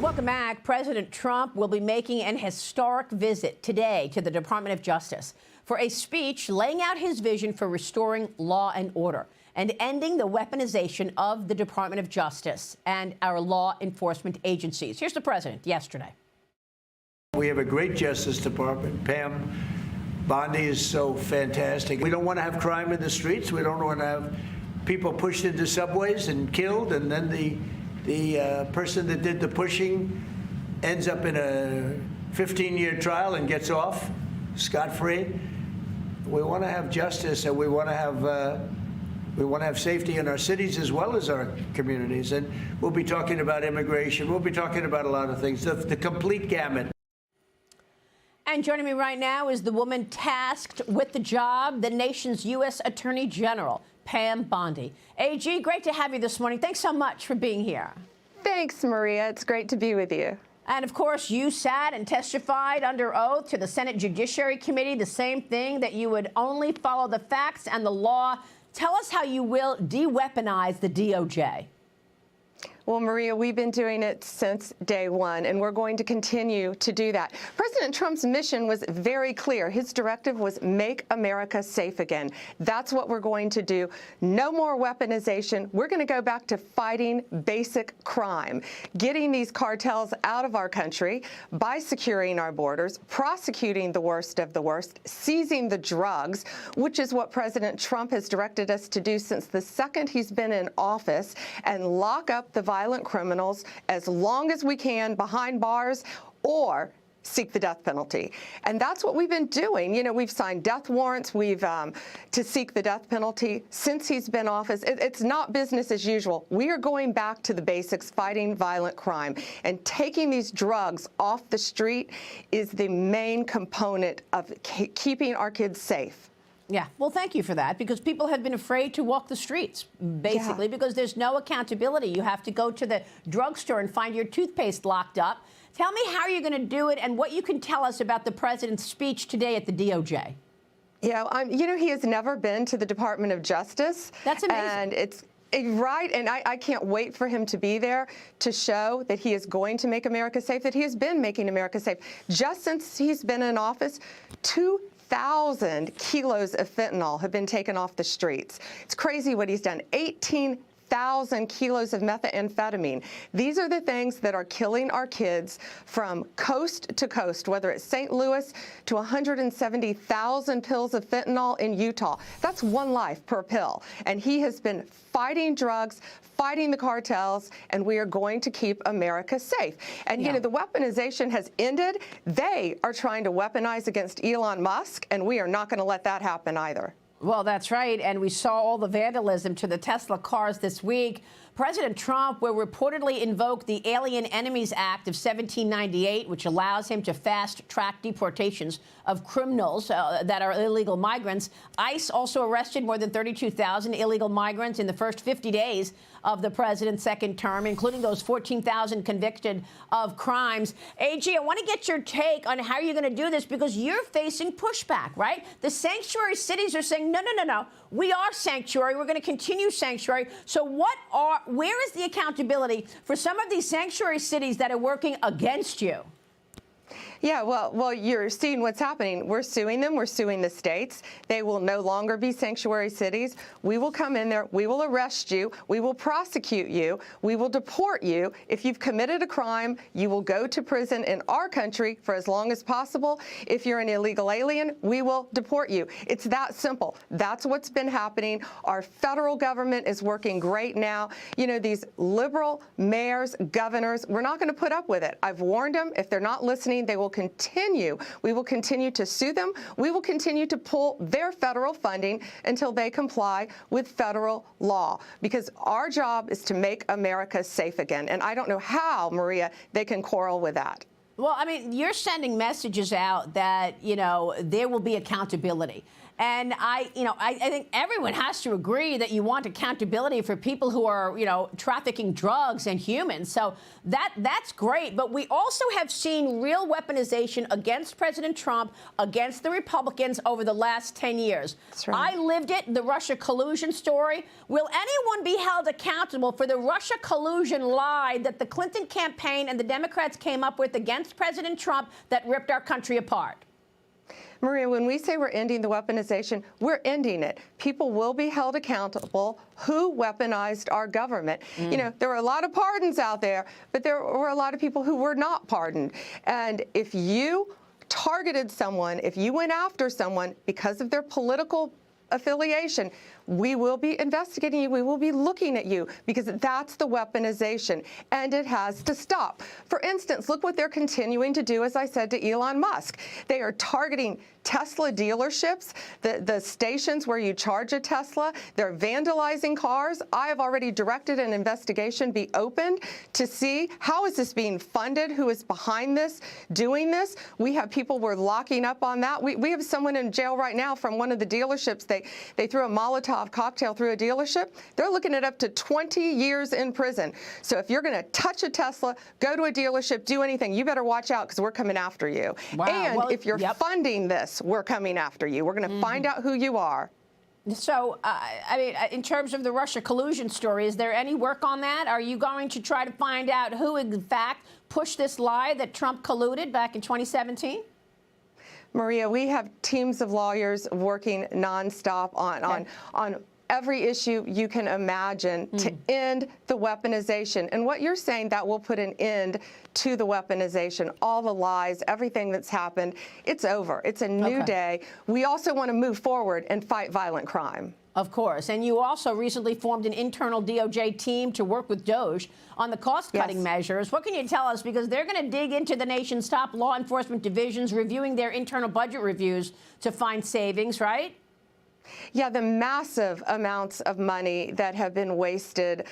Welcome back. President Trump will be making an historic visit today to the Department of Justice for a speech laying out his vision for restoring law and order and ending the weaponization of the Department of Justice and our law enforcement agencies. Here's the president yesterday. We have a great Justice Department. Pam Bondi is so fantastic. We don't want to have crime in the streets. We don't want to have people pushed into subways and killed, and then the person that did the pushing ends up in a 15-year trial and gets off scot-free. We want to have justice, and we want to have safety in our cities as well as our communities. And we'll be talking about immigration. We'll be talking about a lot of things, the complete gamut. And joining me right now is the woman tasked with the job, the nation's U.S. Attorney General, Pam Bondi. AG, great to have you this morning. Thanks so much for being here. Thanks, Maria. It's great to be with you. And, of course, you sat and testified under oath to the Senate Judiciary Committee, the same thing, that you would only follow the facts and the law. Tell us how you will de-weaponize the DOJ. Well, Maria, we've been doing it since day one, and we're going to continue to do that. President Trump's mission was very clear. His directive was make America safe again. That's what we're going to do. No more weaponization. We're going to go back to fighting basic crime, getting these cartels out of our country by securing our borders, prosecuting the worst of the worst, seizing the drugs, which is what President Trump has directed us to do since the second he's been in office, and lock up the violent criminals as long as we can behind bars or seek the death penalty. And that's what we've been doing. You know, we've signed death warrants. We've to seek the death penalty since he's been in office. It's not business as usual. We are going back to the basics, fighting violent crime. And taking these drugs off the street is the main component of keeping our kids safe. Yeah, well, thank you for that, because people have been afraid to walk the streets, basically, because there's no accountability. You have to go to the drugstore and find your toothpaste locked up. Tell me how you're going to do it and what you can tell us about the president's speech today at the DOJ. Yeah, you know, he has never been to the Department of Justice. That's amazing. And it's right, and I can't wait for him to be there to show that he is going to make America safe, that he has been making America safe. Just since he's been in office, 2,000 kilos of fentanyl have been taken off the streets. It's crazy what he's done. 18,000 kilos of methamphetamine. These are the things that are killing our kids from coast to coast, whether it's St. Louis to 170,000 pills of fentanyl in Utah. That's one life per pill. And he has been fighting drugs, fighting the cartels, and we are going to keep America safe. And, you know, the weaponization has ended. They are trying to weaponize against Elon Musk, and we are not going to let that happen either. Well, that's right. And we saw all the vandalism to the Tesla cars this week. President Trump will reportedly invoke the Alien Enemies Act of 1798, which allows him to fast-track deportations of criminals that are illegal migrants. ICE also arrested more than 32,000 illegal migrants in the first 50 days of the president's second term, including those 14,000 convicted of crimes. AG, I want to get your take on how you're going to do this, because you're facing pushback, right? The sanctuary cities are saying, no, no, no, no. We are sanctuary. We're going to continue sanctuary. So where is the accountability for some of these sanctuary cities that are working against you? Yeah, well, you're seeing what's happening. We're suing them. We're suing the states. They will no longer be sanctuary cities. We will come in there. We will arrest you. We will prosecute you. We will deport you. If you've committed a crime, you will go to prison in our country for as long as possible. If you're an illegal alien, we will deport you. It's that simple. That's what's been happening. Our federal government is working great now. You know, these liberal mayors, governors, we're not going to put up with it. I've warned them. If they're not listening, they will continue. We will continue to sue them. We will continue to pull their federal funding until they comply with federal law, because our job is to make America safe again. And I don't know how, Maria, they can quarrel with that. Well, I mean, you're sending messages out that, you know, there will be accountability. And I think everyone has to agree that you want accountability for people who are, trafficking drugs and humans. So that's great. But we also have seen real weaponization against President Trump, against the Republicans over the last 10 years. That's right. I lived it, the Russia collusion story. Will anyone be held accountable for the Russia collusion lie that the Clinton campaign and the Democrats came up with against President Trump that ripped our country apart? Maria, when we say we're ending the weaponization, we're ending it. People will be held accountable who weaponized our government. There were a lot of pardons out there, but there were a lot of people who were not pardoned. And if you targeted someone, if you went after someone because of their political affiliation, we will be investigating you. We will be looking at you because that's the weaponization, and it has to stop. For instance, look what they're continuing to do, as I said, to Elon Musk. They are targeting Tesla dealerships, the stations where you charge a Tesla. They're vandalizing cars. I have already directed an investigation be opened to see how is this being funded, who is behind this, doing this. We have people we're locking up on that. We have someone in jail right now from one of the dealerships. They threw a Molotov cocktail through a dealership. They're looking at up to 20 years in prison. So if you're going to touch a Tesla, go to a dealership, do anything, you better watch out because we're coming after you. Wow. And Well, if you're funding this, we're coming after you. We're going to find out who you are. So, in terms of the Russia collusion story, is there any work on that? Are you going to try to find out who, in fact, pushed this lie that Trump colluded back in 2017? Maria, we have teams of lawyers working nonstop on every issue you can imagine to end the weaponization. And what you're saying, that will put an end to the weaponization, all the lies, everything that's happened. It's over. It's a new day. We also want to move forward and fight violent crime. Of course. And you also recently formed an internal DOJ team to work with DOJ on the cost-cutting measures. What can you tell us? Because they're going to dig into the nation's top law enforcement divisions, reviewing their internal budget reviews to find savings, right? Yeah, the massive amounts of money that have been wasted.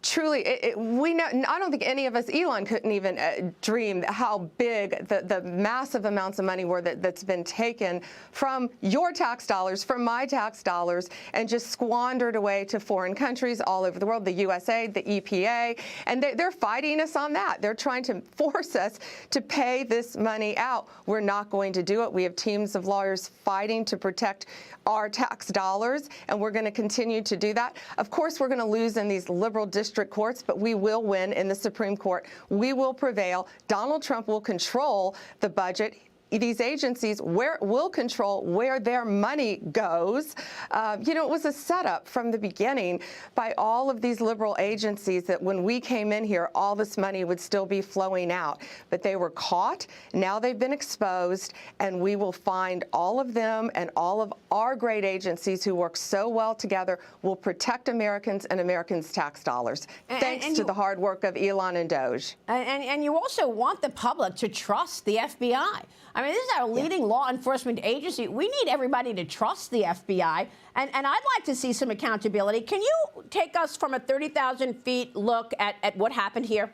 Truly, we know. I don't think any of us, Elon couldn't even dream how big the massive amounts of money were that's been taken from your tax dollars, from my tax dollars, and just squandered away to foreign countries all over the world, the USA, the EPA, and they're fighting us on that. They're trying to force us to pay this money out. We're not going to do it. We have teams of lawyers fighting to protect our tax dollars, and we're going to continue to do that. Of course, we're going to lose in these liberal district courts, but we will win in the Supreme Court. We will prevail. Donald Trump will control the budget. These agencies will control where their money goes. It was a setup from the beginning by all of these liberal agencies that when we came in here, all this money would still be flowing out. But they were caught. Now they've been exposed, and we will find all of them, and all of our great agencies who work so well together will protect Americans and Americans' tax dollars, thanks to the hard work of Elon and DOJ. And you also want the public to trust the FBI. This is our leading law enforcement agency. We need everybody to trust the FBI, and I'd like to see some accountability. Can you take us from a 30,000 feet look at what happened here?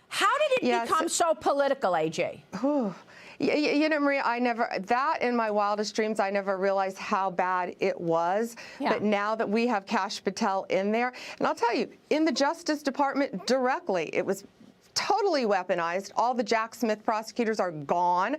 How did it become so political, AJ? Maria, that in my wildest dreams, I never realized how bad it was. But now that we have Kash Patel in there, and I'll tell you, in the Justice Department directly, it was totally weaponized. All the Jack Smith prosecutors are gone.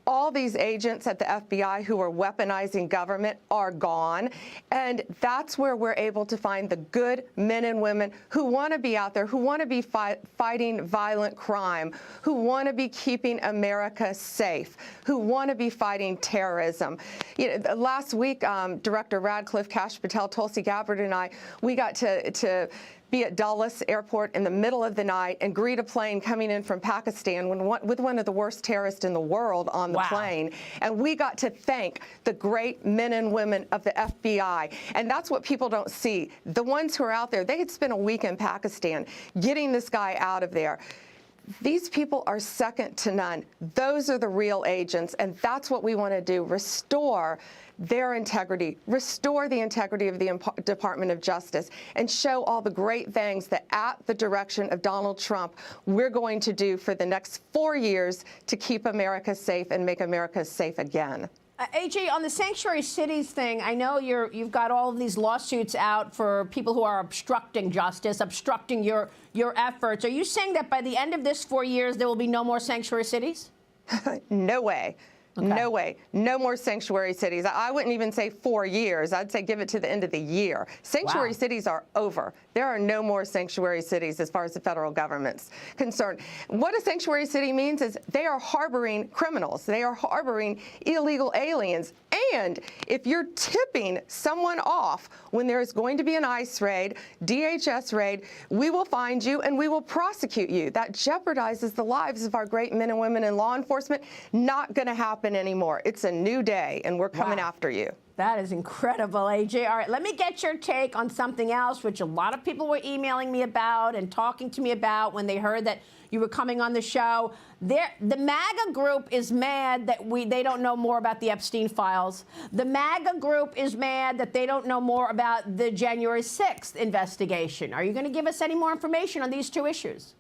All these agents at the FBI who are weaponizing government are gone. And that's where we're able to find the good men and women who want to be out there, who want to be fighting violent crime, who want to be keeping America safe, who want to be fighting terrorism. Last week, Director Radcliffe, Kash Patel, Tulsi Gabbard, and I, we got to be at Dulles Airport in the middle of the night and greet a plane coming in from Pakistan with one of the worst terrorists in the world on the plane. And we got to thank the great men and women of the FBI. And that's what people don't see. The ones who are out there, they had spent a week in Pakistan getting this guy out of there. These people are second to none. Those are the real agents, and that's what we want to do, restore their integrity, restore the integrity of the Department of Justice, and show all the great things that at the direction of Donald Trump we're going to do for the next 4 years to keep America safe and make America safe again. AJ, on the sanctuary cities thing, I know you've got all of these lawsuits out for people who are obstructing justice, obstructing your efforts. Are you saying that by the end of this 4 years, there will be no more sanctuary cities? No way. Okay. No way. No more sanctuary cities. I wouldn't even say 4 years. I'd say give it to the end of the year. Sanctuary cities are over. There are no more sanctuary cities as far as the federal government's concerned. What a sanctuary city means is they are harboring criminals. They are harboring illegal aliens. And if you're tipping someone off when there is going to be an ICE raid, DHS raid, we will find you and we will prosecute you. That jeopardizes the lives of our great men and women in law enforcement. Not going to happen anymore. It's a new day, and we're coming after you. That is incredible, AJ. All right, let me get your take on something else, which a lot of people were emailing me about and talking to me about when they heard that you were coming on the show. The MAGA group is mad that they don't know more about the Epstein files. The MAGA group is mad that they don't know more about the January 6th investigation. Are you going to give us any more information on these two issues?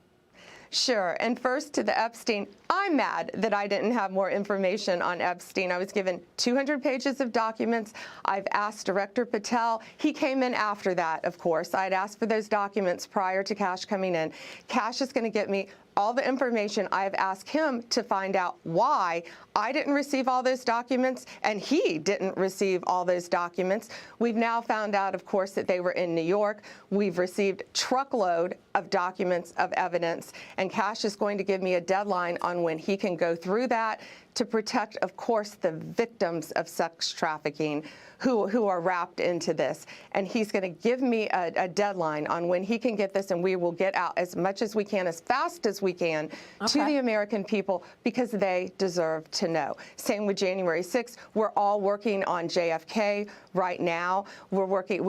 Sure. And first to the Epstein, I'm mad that I didn't have more information on Epstein. I was given 200 pages of documents. I've asked Director Patel. He came in after that, of course. I had asked for those documents prior to Cash coming in. Cash is going to get me all the information. I have asked him to find out why I didn't receive all those documents and he didn't receive all those documents. We've now found out, of course, that they were in New York. We've received truckload of documents of evidence, and Cash is going to give me a deadline on when he can go through that to protect, of course, the victims of sex trafficking who are wrapped into this. And he's going to give me a deadline on when he can get this, and we will get out as much as we can, as fast as we can, to the American people, because they deserve to know. Same with January 6th. We're all working on JFK right now. We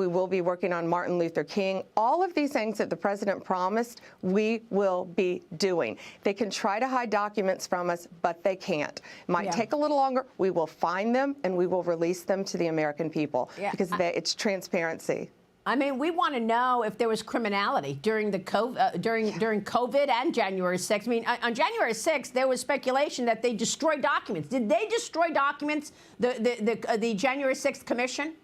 will be working on Martin Luther King. All of these things that the president promised, we will be doing. They can try to hide documents from us, but they can't. It might take a little longer. We will find them, and we will release them to the American people, because it's transparency. I mean, we want to know if there was criminality during the during COVID and January 6th. I mean, on January 6th, there was speculation that they destroyed documents. Did they destroy documents, the January 6th Commission?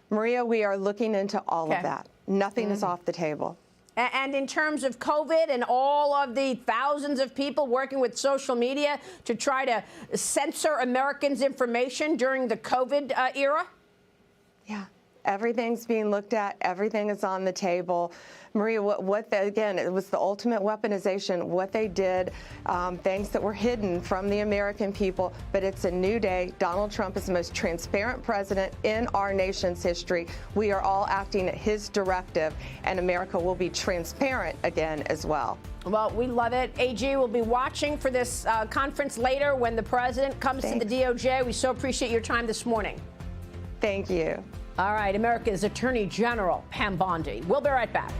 Maria, we are looking into all of that. Nothing is off the table. And in terms of COVID and all of the thousands of people working with social media to try to censor Americans' information during the COVID era? Yeah. Everything's being looked at. Everything is on the table. Maria, again, it was the ultimate weaponization, what they did, things that were hidden from the American people. But it's a new day. Donald Trump is the most transparent president in our nation's history. We are all acting at his directive, and America will be transparent again as well. Well, we love it. AG will be watching for this conference later when the president comes to the DOJ. We so appreciate your time this morning. Thank you. All right, America's Attorney General, Pam Bondi. We'll be right back.